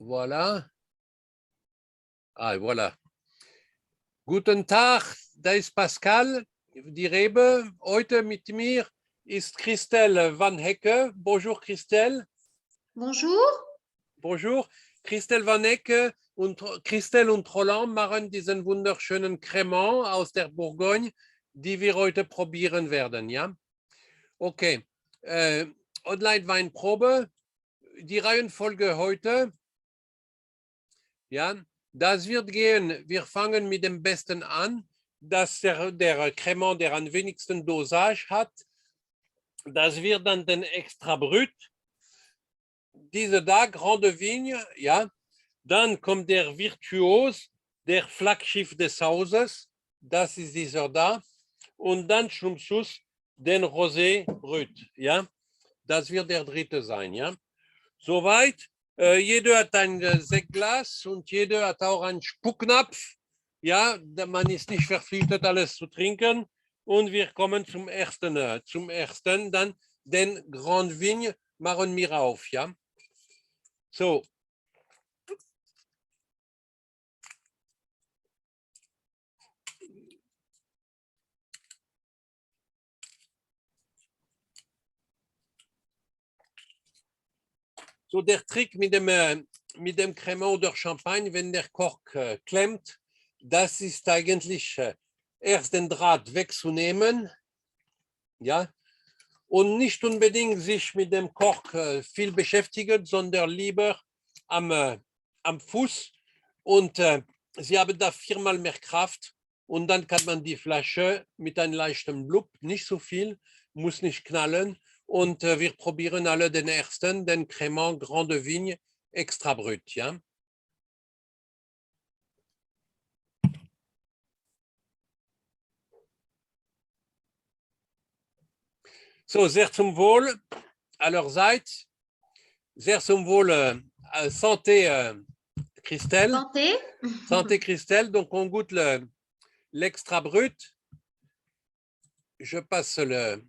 Voilà. Ah, voilà. Guten Tag, da ist Pascal, die Rebe. Heute mit mir ist Christelle Van Hecke. Bonjour Christelle. Bonjour. Bonjour. Christelle Van Hecke und Christelle und Roland machen diesen wunderschönen Cremant aus der Bourgogne, die wir heute probieren werden. Ja? Okay. Online-Weinprobe. Die Reihenfolge heute. Ja, das wird gehen. Wir fangen mit dem Besten an, dass der Cremant, der am wenigsten Dosage hat. Das wird dann den Extra Brut. Diese da, Grande Vigne, ja. Dann kommt der Virtuos, der Flaggschiff des Hauses. Das ist dieser da. Und dann zum Schluss den Rosé Brut, ja. Das wird der dritte sein, ja. Soweit. Jeder hat ein Sektglas und jeder hat auch einen Spucknapf. Ja, man ist nicht verpflichtet, alles zu trinken. Und wir kommen zum ersten. Dann den Grand Vigne machen wir auf. Ja, so. So, der Trick mit dem Cremant oder Champagne, wenn der Kork klemmt, das ist eigentlich erst den Draht wegzunehmen, ja, und nicht unbedingt sich mit dem Kork viel beschäftigen, sondern lieber am Fuß und sie haben da 4-mal mehr Kraft und dann kann man die Flasche mit einem leichten Blub, nicht so viel, muss nicht knallen. Und wir probieren alle den ersten, den Cremant Grande Vigne Extra Brut. Ja? So, sehr zum Wohl allerseits. Sehr zum Wohl. Santé, Christelle. Santé. Santé, Christelle. Donc, on goûte l'extra brut. Je passe le...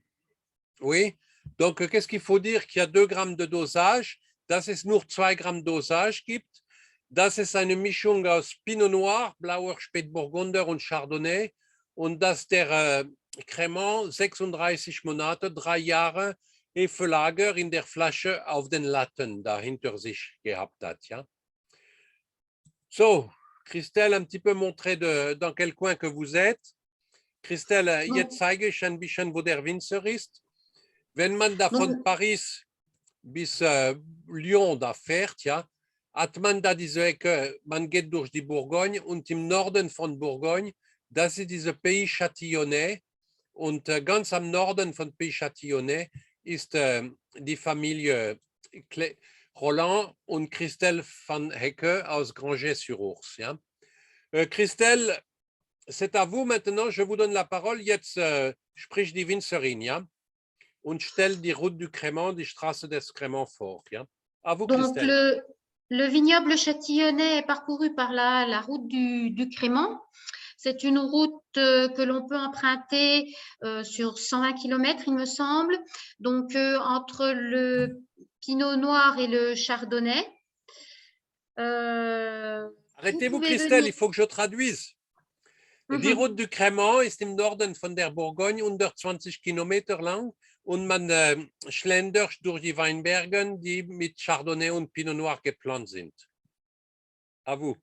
Oui. Donc, qu'est-ce qu'il faut dire? Qu'il y a 2 Gramm de dosage, dass es nur 2 Gramm Dosage gibt, dass es eine Mischung aus Pinot Noir, Blauer Spätburgunder und Chardonnay und dass der Cremant 36 Monate, 3 Jahre Hefelager in der Flasche auf den Latten da hinter sich gehabt hat. Ja? So, Christelle, un petit peu montrer dans quel coin que vous êtes. Christelle, jetzt zeige ich ein bisschen, wo der Winzer ist. Wenn man da von Paris bis Lyon da fährt, ja, hat man da diese Ecke, man geht durch die Bourgogne und im Norden von Bourgogne, das ist diese Pays Châtillonnais und ganz am Norden von Pays Châtillonnais ist die Familie Roland und Christelle Van Hecke aus Granger-sur-Ours. Ja. Christelle, c'est à vous maintenant, je vous donne la parole. Jetzt spricht die Winzerin, ja? Und stelle die Route du Cremant, die Straße des Cremant vor. Ja? À vous, donc, Christelle. le vignoble châtillonnais est parcouru par la route du Crémant. C'est une route que l'on peut emprunter sur 120 km, il me semble. Donc, entre le Pinot Noir et le Chardonnay. Arrêtez-vous, Christelle, il faut que je traduise. Die Route du Cremant ist im Norden von der Bourgogne, 120 Kilometer lang. Und man schlendert durch die Weinbergen, die mit Chardonnay und Pinot Noir geplant sind. À vous.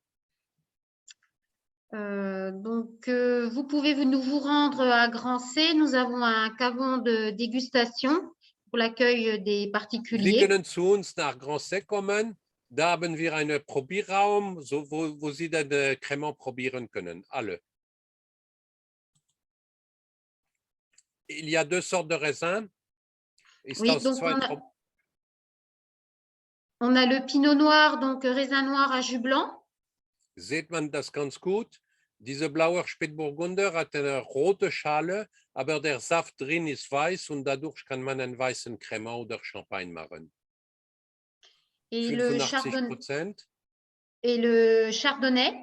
Donc, vous pouvez vous rendre à Grancey. Nous avons un caveau de dégustation pour l'accueil des particuliers. Sie können zu uns nach Grancey kommen. Da haben wir einen Probierraum, wo Sie den Cremant probieren können. Alle. Il y a 2 sortes de raisins. Oui, donc on a le Pinot Noir, donc raisin noir à jus blanc. Sieht man das ganz gut. Diese Blauer Spätburgunder hat eine rote Schale, aber der Saft drin ist weiß und dadurch kann man einen weißen Cremant oder Champagne machen. Et 85%. Le Chardonnay,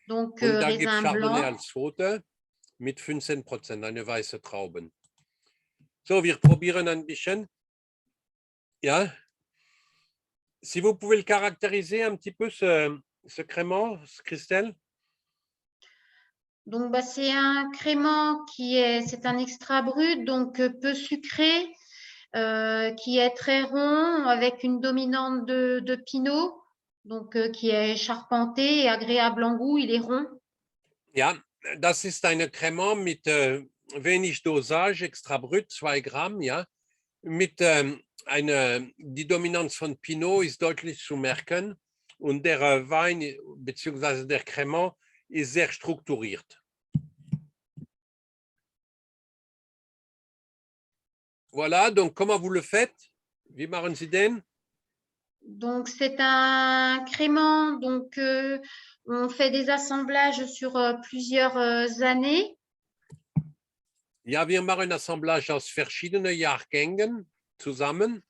donc und da raisin gibt Chardonnay blanc. als rote mit 15%, eine weiße Trauben. So, wir probieren ein bisschen. Ja. Si vous pouvez le caractériser un petit peu, ce crément, Christelle? Donc, bah, c'est un crément c'est un extra brut, donc peu sucré, qui est très rond, avec une dominante de pinot, donc qui est charpenté et agréable en goût, il est rond. Ja, das ist eine Cremant mit wenig Dosage, extra brut, 2 Gramm, ja. Mit die Dominanz von Pinot ist deutlich zu merken und der Wein bzw. der Cremant ist sehr strukturiert. Voilà, donc comment vous le faites? Wie machen Sie den? Donc, c'est un crément, donc on fait des assemblages sur plusieurs années. Ja, wir machen Assemblage aus verschiedenen Jahrgängen zusammen.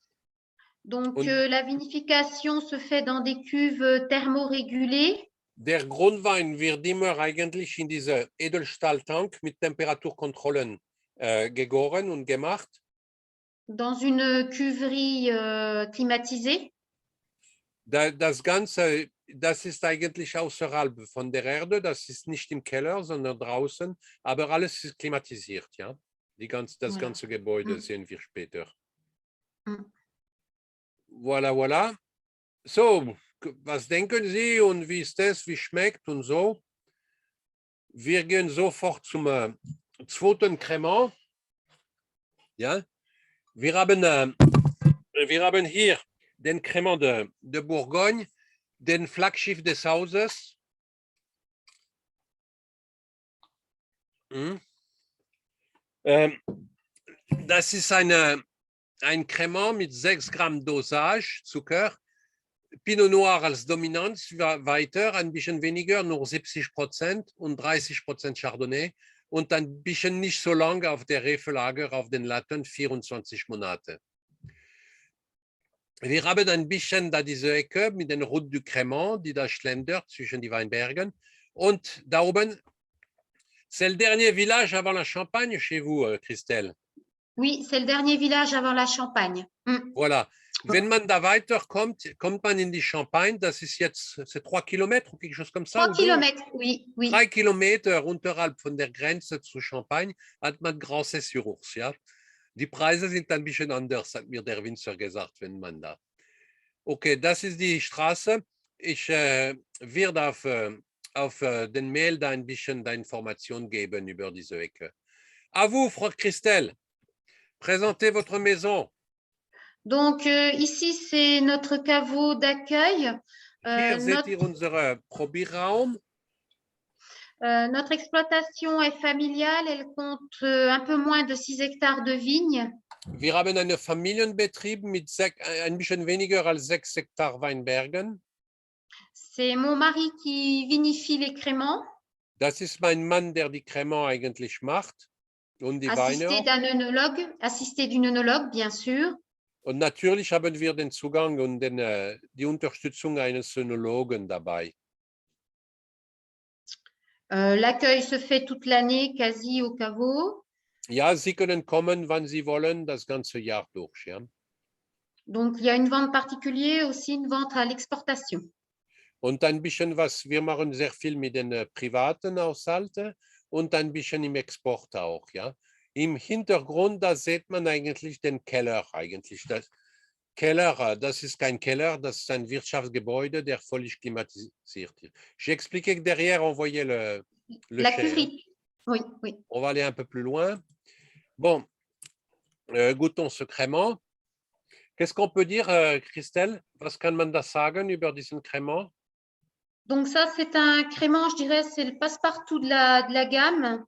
Donc, la vinification se fait dans des cuves thermorégulées. Der Grundwein wird immer eigentlich in diese Edelstahltank mit Temperaturkontrollen gegoren und gemacht. Dans une cuverie climatisée. Das Ganze, das ist eigentlich außerhalb von der Erde, das ist nicht im Keller, sondern draußen, aber alles ist klimatisiert, ja. Das ganze Gebäude sehen wir später. Voilà, voilà. So, was denken Sie und wie ist das, wie schmeckt und so? Wir gehen sofort zum zweiten Crément. Ja, wir haben hier den Crément de Bourgogne, den Flaggschiff des Hauses. Das ist ein Crément mit 6 Gramm Dosage, Zucker. Pinot Noir als Dominanz weiter, ein bisschen weniger, nur 70% und 30% Chardonnay und ein bisschen nicht so lange auf der Refelager auf den Latten, 24 Monate. Wir haben ein bisschen da diese Ecke mit den Route du Crément, die da schlendert zwischen die Weinbergen. Und da oben, c'est le dernier village avant la Champagne chez vous, Christelle? Oui, c'est le dernier village avant la Champagne. Voilà. Wenn man da weiterkommt, kommt man in die Champagne. Das ist jetzt 3 Kilometer, quelque chose comme ça. 3 Kilometer, oui, oui. 3 Kilometer unterhalb von der Grenze zu Champagne hat man Grand-Cess-sur-Ours. Ja? Die Preise sind ein bisschen anders, hat mir der Winzer gesagt, wenn man da. Okay, das ist die Straße. Ich werde auf den Mail da ein bisschen da Informationen geben über diese Ecke. À vous, Frau Christelle. Présentez votre maison. Donc, ici, c'est notre caveau d'accueil. Hier seht ihr unseren Probierraum. Notre exploitation est familiale. Elle compte un peu moins de 6 hectares de vignes. Wir haben einen Familienbetrieb mit ein bisschen weniger als 6 Hektar Weinbergen. C'est mon mari qui vinifie les créments. Das ist mein Mann, der die Crémant eigentlich macht. Und die Weine. Assisté d'un œnologue, bien sûr. Und natürlich haben wir den Zugang und die Unterstützung eines Önologen dabei. L'accueil se fait toute l'année, quasi au caveau. Ja, Sie können kommen, wann Sie wollen, das ganze Jahr durch. Ja. Donc, il y a une vente particulière, aussi une vente à l'exportation. Und ein bisschen was, wir machen sehr viel mit den privaten Haushalten und ein bisschen im Export auch. Ja. Im Hintergrund, da sieht man eigentlich den Keller eigentlich. Das Keller, das ist kein Keller, das ist ein Wirtschaftsgebäude, der völlig klimatisiert ist. J'ai expliqué que derrière, on voyait le La chai. cuverie. Oui, oui. On va aller un peu plus loin. Bon, goûtons ce crément. Qu'est-ce qu'on peut dire, Christelle? Was kann man da sagen über diesen Crément? Donc ça, c'est un crément, je dirais, c'est le passe-partout de la gamme.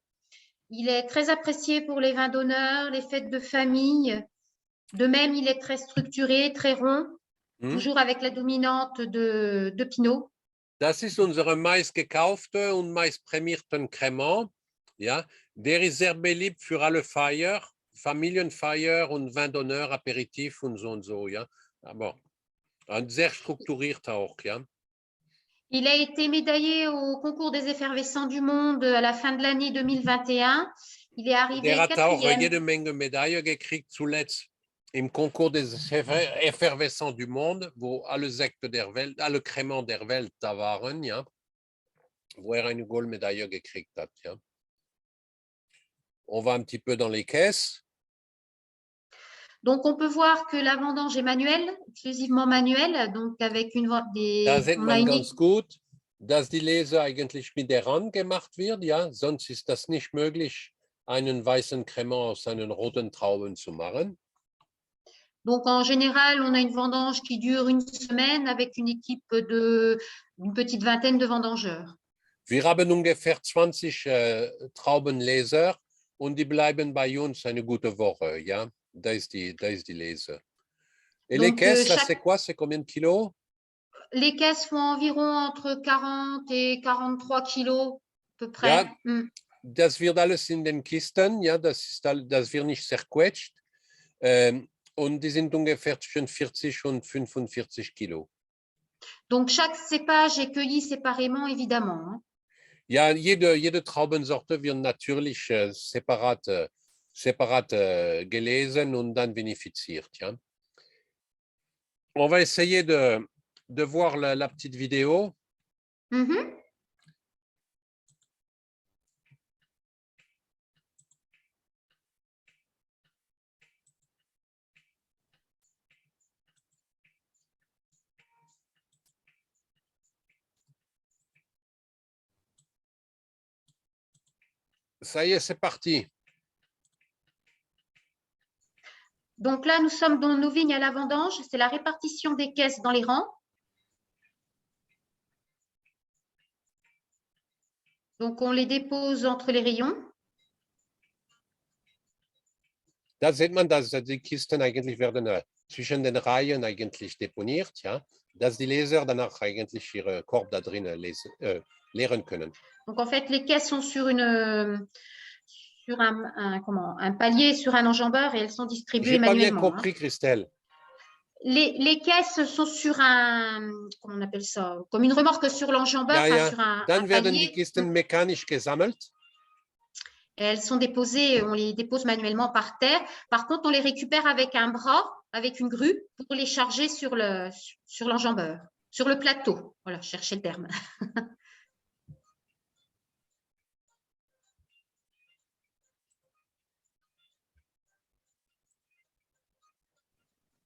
Il est très apprécié pour les vins d'honneur, les fêtes de famille. De même, il est très structuré, très rond, toujours avec la dominante de Pinot. Das ist unsere meist gekaufte und meist prämierten Crément. Ja, der ist sehr beliebt für alle Feier, Familienfeier und Vin d'honneur, Aperitif und so, ja. Aber sehr strukturiert auch, ja. Il a été médaillé au concours des effervescents du monde à la fin de l'année 2021. Il est arrivé Der hat auch quatrième. jede Menge Medaille gekriegt, zuletzt im concours des effervescents du monde, wo alle Sekte der Welt, alle Krämer der Welt da waren, ja, wo eine Goldmedaille gekriegt hat, ja. On va un petit peu dans les caisses. Donc, on peut voir que la vendange est manuelle, exclusivement manuelle, donc avec Da sieht on a man ganz gut, dass die Lese eigentlich mit der Hand gemacht wird, ja, sonst ist das nicht möglich, einen weißen Cremant aus einen roten Trauben zu machen. Donc, en général, on a une vendange qui dure une semaine avec une équipe d'une petite vingtaine de vendangeurs. Wir haben ungefähr 20 Traubenleser und die bleiben bei uns eine gute Woche, ja. Da ist die Lese. Et les Donc, caisses, là, c'est quoi? C'est combien de kilos? Les caisses font environ entre 40 et 43 kilos, à peu près. Ja, das wird alles in den Kisten, ja, das wird nicht zerquetscht. Und die sind ungefähr zwischen 40 und 45 Kilo. Donc, chaque cépage est cueilli séparément, évidemment. Hein. Ja, jede Traubensorte wird natürlich separat gelesen und dann vinifiziert. Ja. On va essayer de voir la petite vidéo. Mm-hmm. Ça y est, c'est parti. Donc là, nous sommes dans nos vignes à la vendange. C'est la répartition des caisses dans les rangs. Donc, on les dépose entre les rayons. Da sieht man, dass die Kisten eigentlich werden zwischen den Reihen eigentlich deponiert, ja, dass die Leser danach eigentlich ihre Korb da drinnen leeren können. Donc, en fait, les caisses sont sur un palier, sur un enjambeur et elles sont distribuées manuellement. J'ai pas bien compris, Christelle. Les caisses sont sur comment on appelle ça, comme une remorque sur l'enjambeur, Ja, ja. sur un Dann werden palier. die Kisten mechanisch gesammelt. Et elles sont déposées, on les dépose manuellement par terre. Par contre, on les récupère avec un bras, avec une grue, pour les charger sur l'enjambeur, sur le plateau. Voilà, je cherchais le terme.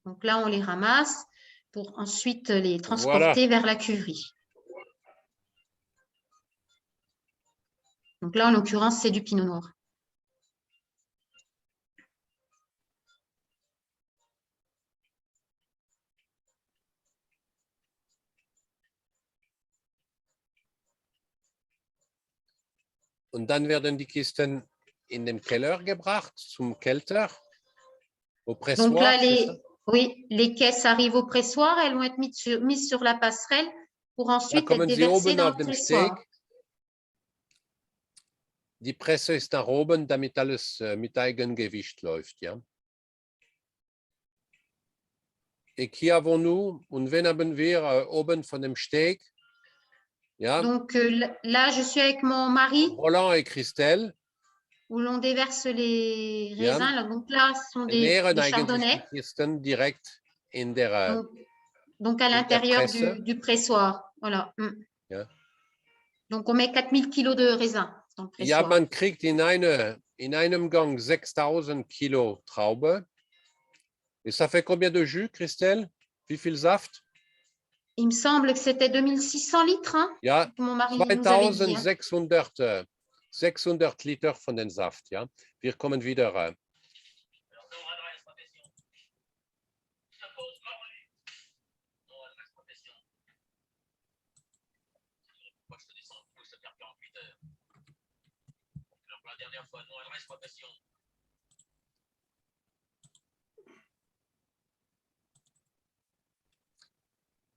Donc là, on les ramasse pour ensuite les transporter vers la cuverie. Donc là, en l'occurrence, c'est du pinot noir. Und dann werden die Kisten in den Keller gebracht, zum Kelter, au pressoir. Donc là, les caisses arrivent au pressoir, elles vont être mises sur la passerelle pour ensuite être déversées dans le pressoir. Die Presse ist nach oben, damit alles mit Eigengewicht läuft, ja. Et qui avons-nous? Und wen haben wir oben von dem Steg? Ja. Donc là, je suis avec mon mari. Roland et Christelle. Où l'on déverse les raisins. Ja. Donc là, ce sont des chardonnays. Direkt in der, donc à l'intérieur du pressoir. Voilà. Ja. Donc on met 4000 kilos de raisins dans le pressoir. Ja, man kriegt in einem Gang 6000 Kilo Traube. Et ça fait combien de jus, Christelle? Wie viel Saft? Il me semble que c'était 2600 litres. Hein, ja, mon mari nous avait dit, 600 Liter von den Saft. Ja. Wir kommen wieder.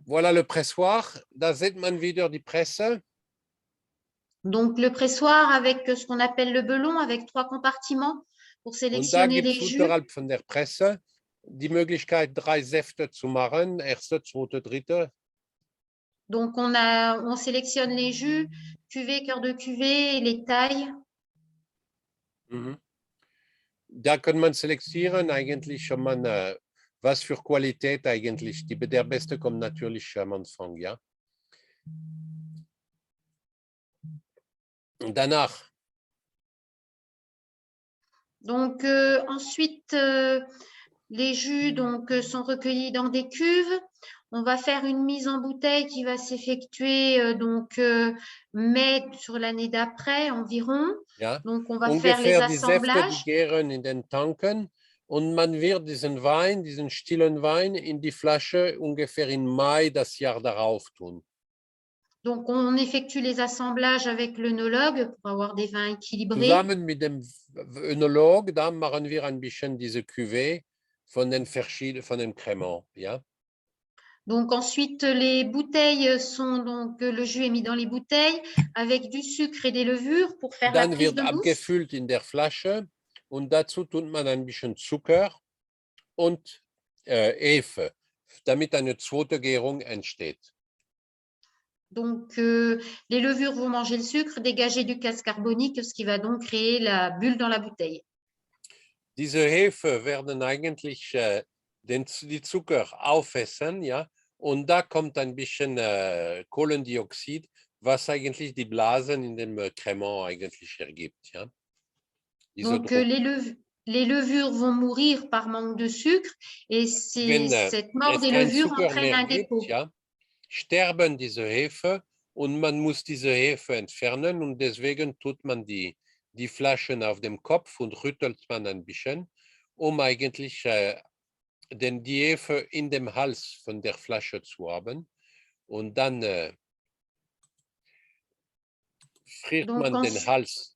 Voilà le pressoir. Da sieht man wieder die Presse. Donc le pressoir avec ce qu'on appelle le belon, avec 3 compartiments pour sélectionner les jus. Unterhalb von der Presse die Möglichkeit, 3 Säfte zu machen, erste, zweite, dritte. Donc on sélectionne les jus, cuvée, cœur de cuvée, les tailles. Da kann man selektieren eigentlich, ob man was für Qualität eigentlich, der beste kommt natürlich am Anfang, ja. Danach. Donc, ensuite, les jus donc, sont recueillis dans des cuves. On va faire une mise en bouteille qui va s'effectuer mai sur l'année d'après environ. Ja. Donc, on va faire les Ungefähr die Säfte, die assemblages. gären in den Tanken und man wird diesen Wein, diesen stillen Wein in die Flasche ungefähr im Mai das Jahr darauf tun. Donc, on effectue les assemblages avec l'œnologue pour avoir des vins équilibrés. Zusammen mit dem Önolog, dann machen wir ein bisschen diese Cuvée von den Crémant, ja. Donc ensuite, les bouteilles sont donc le jus est mis dans les bouteilles avec du sucre et des levures pour faire la Dann prise wird de mousse. abgefüllt in der Flasche und dazu tut man ein bisschen Zucker und Hefe, damit eine zweite Gärung entsteht. Donc les levures vont manger le sucre, dégager du gaz carbonique, ce qui va donc créer la bulle dans la bouteille. Diese Hefe werden eigentlich die Zucker aufessen, ja, und da kommt ein bisschen Kohlendioxid, was eigentlich die Blasen in dem Crémant eigentlich ergibt, ja. Donc les levures vont mourir par manque de sucre et cette mort des levures entraîne un dépôt. Ja, sterben diese Hefe und man muss diese Hefe entfernen und deswegen tut man die Flaschen auf dem Kopf und rüttelt man ein bisschen, um eigentlich die Hefe in dem Hals von der Flasche zu haben. Und dann friert man den Hals.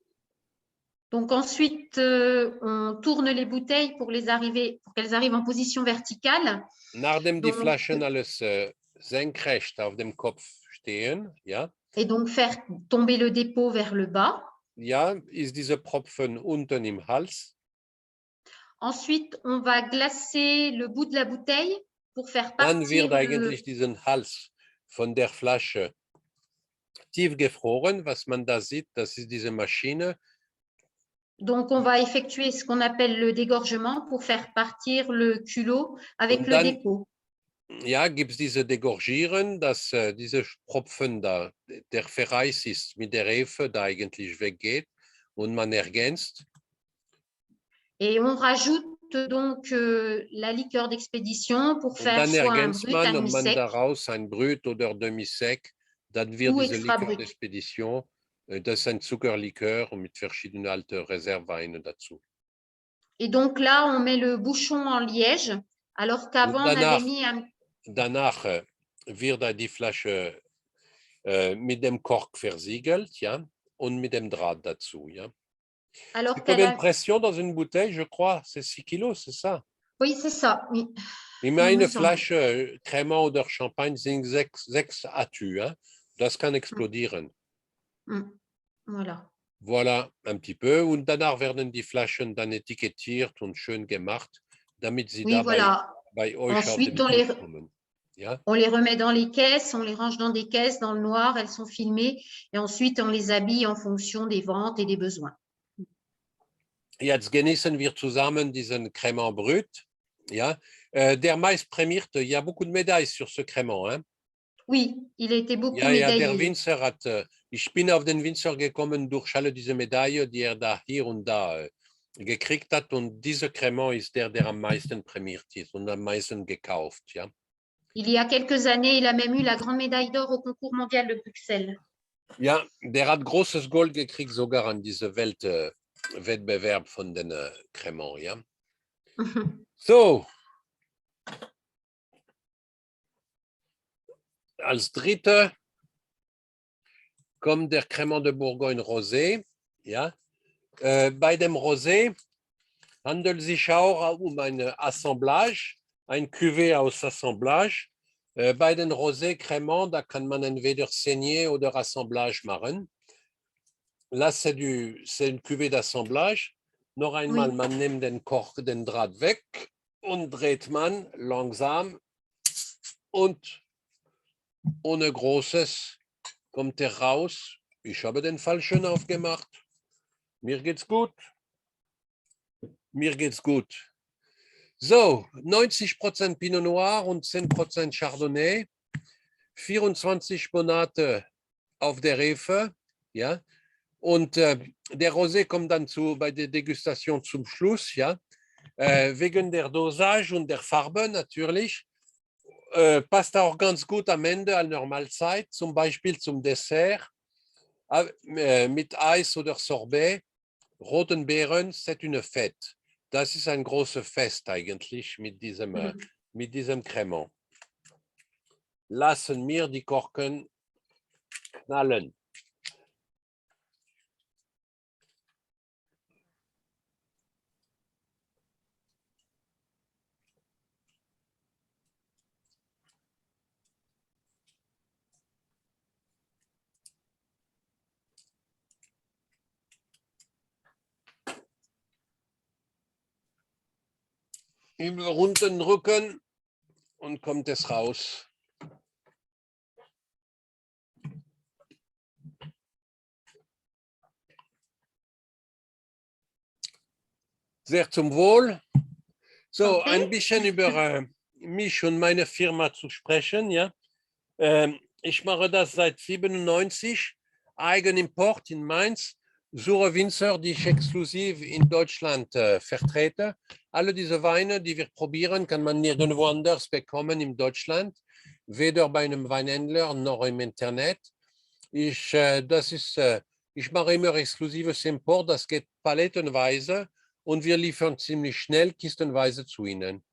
Donc ensuite, on tourne les bouteilles pour qu'elles arrivent en position verticale. Nachdem die Flaschen alles senkrecht auf dem Kopf stehen, ja. Et donc faire tomber le dépôt vers le bas. Ja, ist diese Propfen unten im Hals. Ensuite, on va glacer le bout de la bouteille pour faire partir. Dann wird eigentlich diesen Hals von der Flasche tiefgefroren. Was man da sieht, das ist diese Maschine. Donc, on va effectuer ce qu'on appelle le dégorgement pour faire partir le culot avec le dépôt. Ja, gibt es diese Degorgieren, dass diese Propfen da, der Verreis ist mit der Hefe da eigentlich weggeht und man ergänzt. Et on rajoute donc la liqueur d'expédition pour faire soit un brut, un demi-sec. Man daraus ein Brut oder Demi-sec, dann wird diese Liqueur d'Expédition, das ist ein Zuckerlikör mit verschiedenen alten Reserveweinen dazu. Et donc là, on met le bouchon en liège, alors qu'avant, on avait mis un... Danach wird die Flasche mit dem Kork versiegelt, ja, und mit dem Draht dazu, ja. Alors combien de pression dans une bouteille, je crois? C'est 6 kilos, c'est ça? Oui, c'est ça. Oui. Meine Flasche Crémant oder Champagne sind 6 Atü, hein? Das kann explodieren. Voilà. Voilà, un petit peu. Und danach werden die Flaschen dann etikettiert und schön gemacht, damit sie bei euch Ensuite, auf den Tisch kommen. Ja? On les remet dans les caisses, on les range dans des caisses dans le noir, elles sont filmées et ensuite on les habille en fonction des ventes et des besoins. Jetzt genießen wir zusammen diesen Crémant Brut. Ja? Der meist prämierte, il y a beaucoup de médailles sur ce Crémant. Hein? Oui, il a été beaucoup médaillé. Ja, der Winzer hat, ich bin auf den Winzer gekommen durch alle diese Medaillen, die da hier und da gekriegt hat. Und dieser Crémant ist der am meisten prämiert ist und am meisten gekauft. Ja? Il y a quelques années, il a même eu la grande médaille d'or au concours mondial de Bruxelles. Ja, der hat großes Gold gekriegt, sogar an diese Wettbewerb von den Crémant. Ja? So. Als dritte kommt der Crémant de Bourgogne Rosé. Ja? Bei dem Rosé handelt es sich auch um ein Assemblage, ein Cuvée aus Assemblage. Bei den Rosé Crémant, da kann man entweder Saignée oder Assemblage machen. Là, c'est une cuvée d'assemblage. Noch einmal, man nimmt den Kork, den Draht weg und dreht man langsam und ohne Großes kommt er raus. Ich habe den falschen aufgemacht. Mir geht's gut. Mir geht's gut. So, 90% Pinot Noir und 10% Chardonnay, 24 Monate auf der Hefe, ja. Und der Rosé kommt dann bei der Degustation zum Schluss, ja. Wegen der Dosage und der Farbe natürlich. Passt auch ganz gut am Ende an der Mahlzeit, zum Beispiel zum Dessert, mit Eis oder Sorbet. Roten Beeren, c'est une fête. Das ist ein großes Fest eigentlich mit diesem Cremant. Lassen wir die Korken knallen. Über runden Rücken und kommt es raus. Sehr zum Wohl. So, Okay. ein bisschen über mich und meine Firma zu sprechen. Ja? Ich mache das seit 97, Eigenimport in Mainz, suche Winzer, die ich exklusiv in Deutschland vertrete. Alle diese Weine, die wir probieren, kann man nirgendwo anders bekommen in Deutschland, weder bei einem Weinhändler noch im Internet. Ich mache immer exklusives Import, das geht palettenweise und wir liefern ziemlich schnell kistenweise zu Ihnen.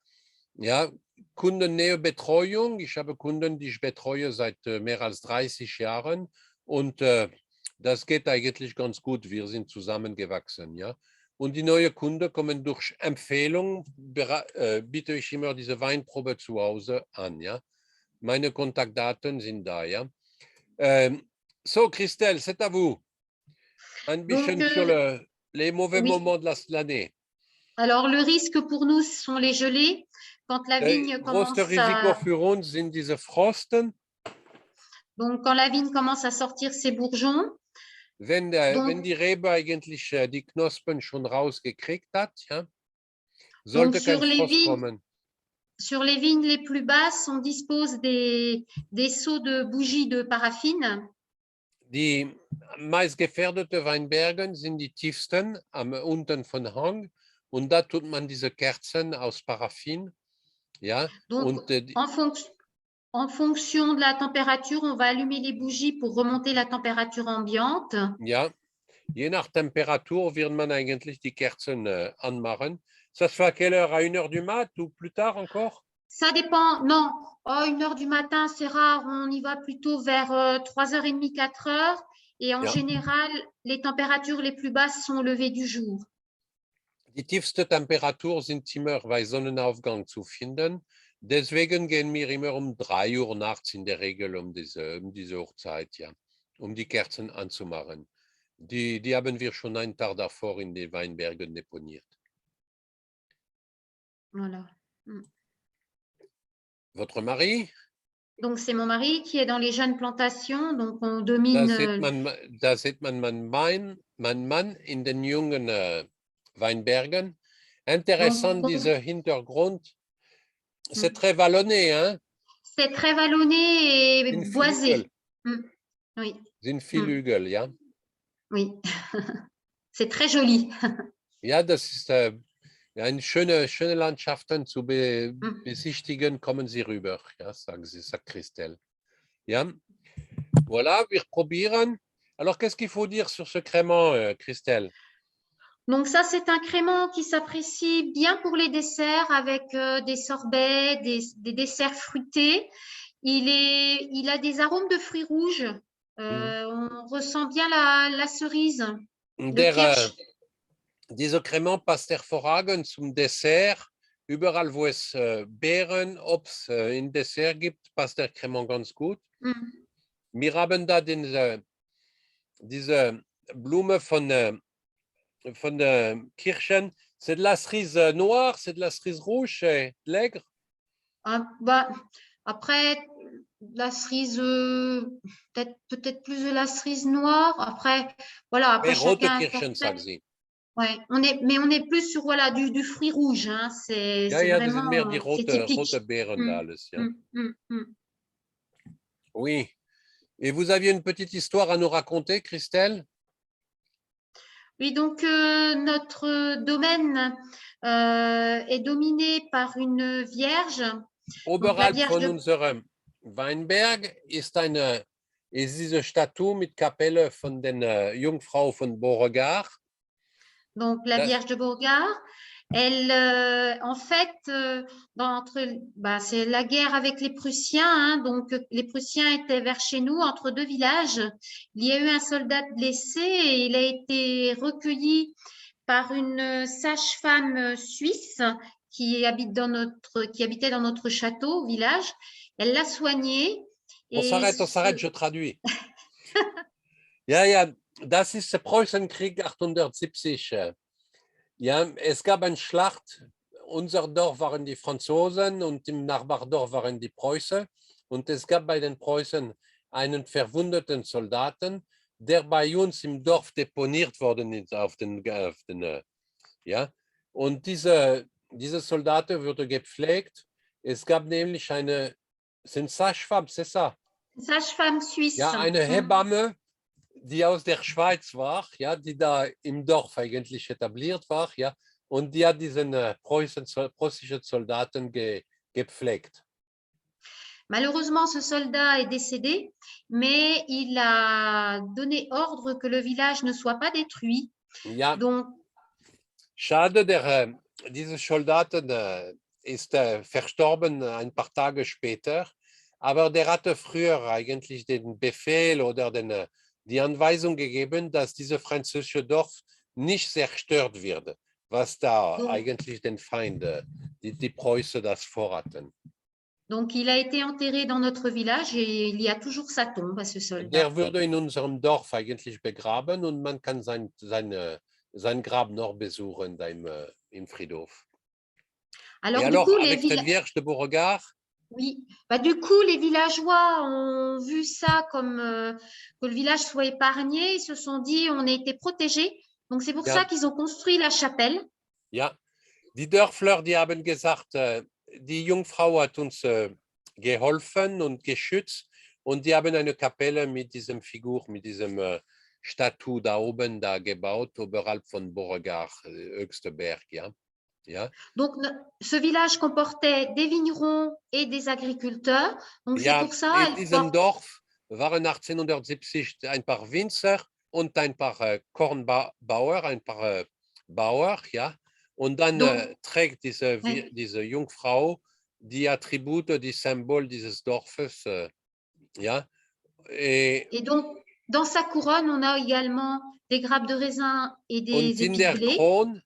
Ja, Kundennähebetreuung. Ich habe Kunden, die ich betreue seit mehr als 30 Jahren und das geht eigentlich ganz gut. Wir sind zusammengewachsen. Ja? Und die neuen Kunden kommen durch Empfehlung, biete ich immer diese Weinprobe zu Hause an. Ja? Meine Kontaktdaten sind da. Ja? So, Christelle, c'est à vous. Un bisschen Donc, sur les mauvais oui. moments de l'année. Alors, le risque pour nous sont les gelées. Quand la vigne commence Größte Risiko à... für uns sind diese Frosten. Donc, quand la vigne commence à sortir ses bourgeons. Wenn die Rebe eigentlich die Knospen schon rausgekriegt hat, ja, sollte kein Frost kommen. Sur les vignes les plus basses, on dispose des seaux de bougies de paraffine. Die meist gefährdeten Weinbergen sind die tiefsten, unten von Hang. Und da tut man diese Kerzen aus Paraffin. Ja, donc, en fonction de la température, on va allumer les bougies pour remonter la température ambiante. Ja, je nach Temperatur wird man eigentlich die Kerzen anmachen. Ça se fait à quelle heure? À 1h du mat ou plus tard encore? Ça dépend. Non, 1h du matin, c'est rare. On y va plutôt vers 3h30, 4h. Et en général, les températures les plus basses sont au lever du jour. Die tiefste Temperatur sind immer bei Sonnenaufgang zu finden. Deswegen gehen wir immer um 3 Uhr nachts in der Regel um diese Uhrzeit, ja, um die Kerzen anzumachen. Die haben wir schon einen Tag davor in den Weinbergen deponiert. Voilà. Votre mari? Donc, c'est mon mari qui est dans les jeunes plantations. Donc, on domine. Da sieht man mein Mann in den jungen Weinbergen. Interessant, dieser Hintergrund. C'est très vallonné, hein? C'est très vallonné et boisé. Oui. Sind viele Hügel, ja? Oui. C'est très joli. Ja, das ist eine schöne Landschaften zu besichtigen, kommen Sie rüber, ja, sagt Christelle. Ja, voilà, wir probieren. Alors, qu'est-ce qu'il faut dire sur ce crément, Christelle? Donc ça, c'est un crément qui s'apprécie bien pour les desserts avec des sorbets, des desserts fruités. Il a des arômes de fruits rouges. On ressent bien la cerise. Dieser Crément passt hervorragend zum Dessert. Überall, wo es Beeren, Obst in Dessert gibt, passt der Crément ganz gut. Wir haben da diese Blume von Kirschen. C'est de la cerise noire, c'est de la cerise rouge, c'est de l'aigre? Après, la cerise, peut-être plus de la cerise noire. Après, voilà. Après, rote Kirschen, sagt sie. Ouais, mais on est plus sur voilà, du fruit rouge. Hein, c'est Ja, das sind vraiment mehr die c'est rote typique. Beeren da Mm, alles, ja. mm, mm, mm. Oui. Et vous aviez une petite histoire à nous raconter, Christelle? Oui, donc notre domaine est dominé par une vierge. Donc la Oberhalb Vierge von de unserem Weinberg ist diese Statue mit Kapelle von den Jungfrau von Beauregard. donc la Das, Vierge de Beauregard. Elle, en fait, c'est la guerre avec les Prussiens. Hein, donc les Prussiens étaient vers chez nous, entre deux villages. Il y a eu un soldat blessé et il a été recueilli par une sage-femme suisse qui habitait dans notre château, village. Elle l'a soigné. on Et s'arrête, je traduis. Ja, ja, das ist der Preußenkrieg 1870. Ja, es gab eine Schlacht. Unser Dorf waren die Franzosen und im Nachbardorf waren die Preußen. Und es gab bei den Preußen einen verwundeten Soldaten, der bei uns im Dorf deponiert worden ist ja. Und diese Soldaten wurde gepflegt. Es gab nämlich eine, c'est une sage-femme, c'est ça? Sage-femme suisse. Ja, eine Hebamme, die aus der Schweiz war, ja, die da im Dorf eigentlich etabliert war, ja, und die hat diesen preußischen Soldaten gepflegt. Malheureusement, ce soldat est décédé, mais il a donné ordre que le village ne soit pas détruit. Ja, donc, schade, dieser Soldat ist verstorben ein paar Tage später, aber der hatte früher eigentlich den Befehl oder die Anweisung gegeben, dass dieses französische Dorf nicht zerstört wird, was da donc, eigentlich den Feind, die Preußen das vorhatten. donc, il a été enterré dans notre village et il y a toujours sa tombe à ce soldat. Der wurde in unserem Dorf eigentlich begraben und man kann sein Grab noch besuchen im Friedhof. Alors, Et du alors, coup, avec cette Vierge de Beauregard, oui, bah, du coup, les villageois ont vu ça comme que le village soit épargné. Ils se sont dit, on a été protégés. Donc, c'est pour ja, ça qu'ils ont construit la chapelle. ja, die Dörfler, die haben gesagt, die Jungfrau hat uns geholfen und geschützt und die haben eine Kapelle mit diesem Figur, mit diesem Statue da oben da gebaut, oberhalb von Beauregard, höchster Berg, ja. Ja. Donc, ce village comportait des vignerons et des agriculteurs. Donc, c'est Ja, pour ça. in diesem Dorf waren 1870 ein paar Winzer und ein paar Kornbauer, ein paar Bauer, ja. Und dann trägt diese Jungfrau die Attribute, die Symbole dieses Dorfes, ja. Et donc, dans sa couronne, on a également des grappes de raisin et des und in épis de der blé. Kron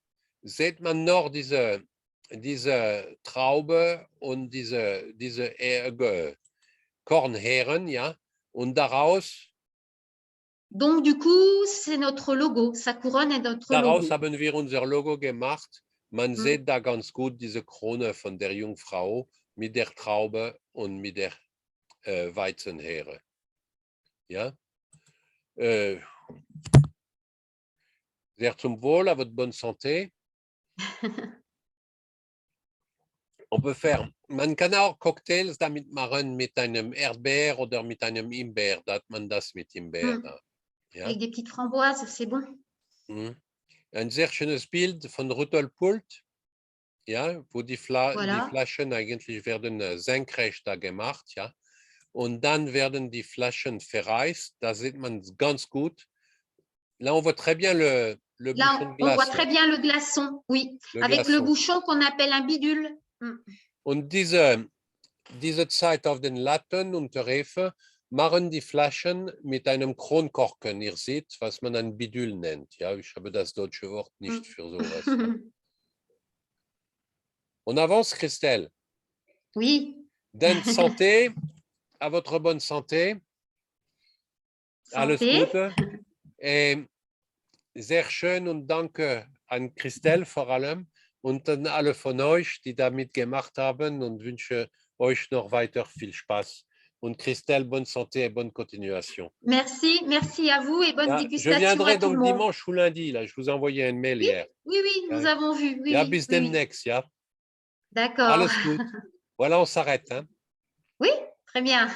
sieht man noch diese Traube und diese Kornheeren, ja. Und daraus Donc, du coup, c'est notre logo. Sa couronne est notre Daraus logo. haben wir unser Logo gemacht. Man sieht da ganz gut diese Krone von der Jungfrau mit der Traube und mit der Weizenheere. Ja. Sehr zum Wohl, à votre bonne santé. On peut faire, man kann auch Cocktails damit machen mit einem Erdbeer oder mit einem Himbeer. Da hat man das mit Himbeer. Ja. Avec des petites framboises, c'est bon. Ein sehr schönes Bild von Rüttelpult, ja, wo die Flaschen eigentlich werden senkrecht da gemacht, ja. Und dann werden die Flaschen verreist, da sieht man ganz gut. Là, on voit très bien le bouchon de glace. On voit très bien le glaçon, oui, avec le bouchon qu'on appelle un bidule. Und diese Zeit auf den Latten und der Hefe machen die Flaschen mit einem Kronkorken. Ihr seht, was man ein Bidül nennt. Ja, ich habe das deutsche Wort nicht für sowas. On avance, Christelle. Oui. Dann santé, à votre bonne santé. Alles Gute. Sehr schön und danke an Christelle vor allem und an alle von euch, die da mitgemacht haben und wünsche euch noch weiter viel Spaß Und Christelle, bonne santé et bonne continuation. Merci, merci à vous et bonne Ja, je dégustation viendrai à tout le donc monde. dimanche ou lundi. Là, je vous ai envoyé un mail Oui, hier. oui, oui, nous Ja. avons vu. Oui, Ja, oui, bis oui, oui. demnächst, ja. D'accord. Alles gut. Voilà, on s'arrête. Hein. Oui, très bien.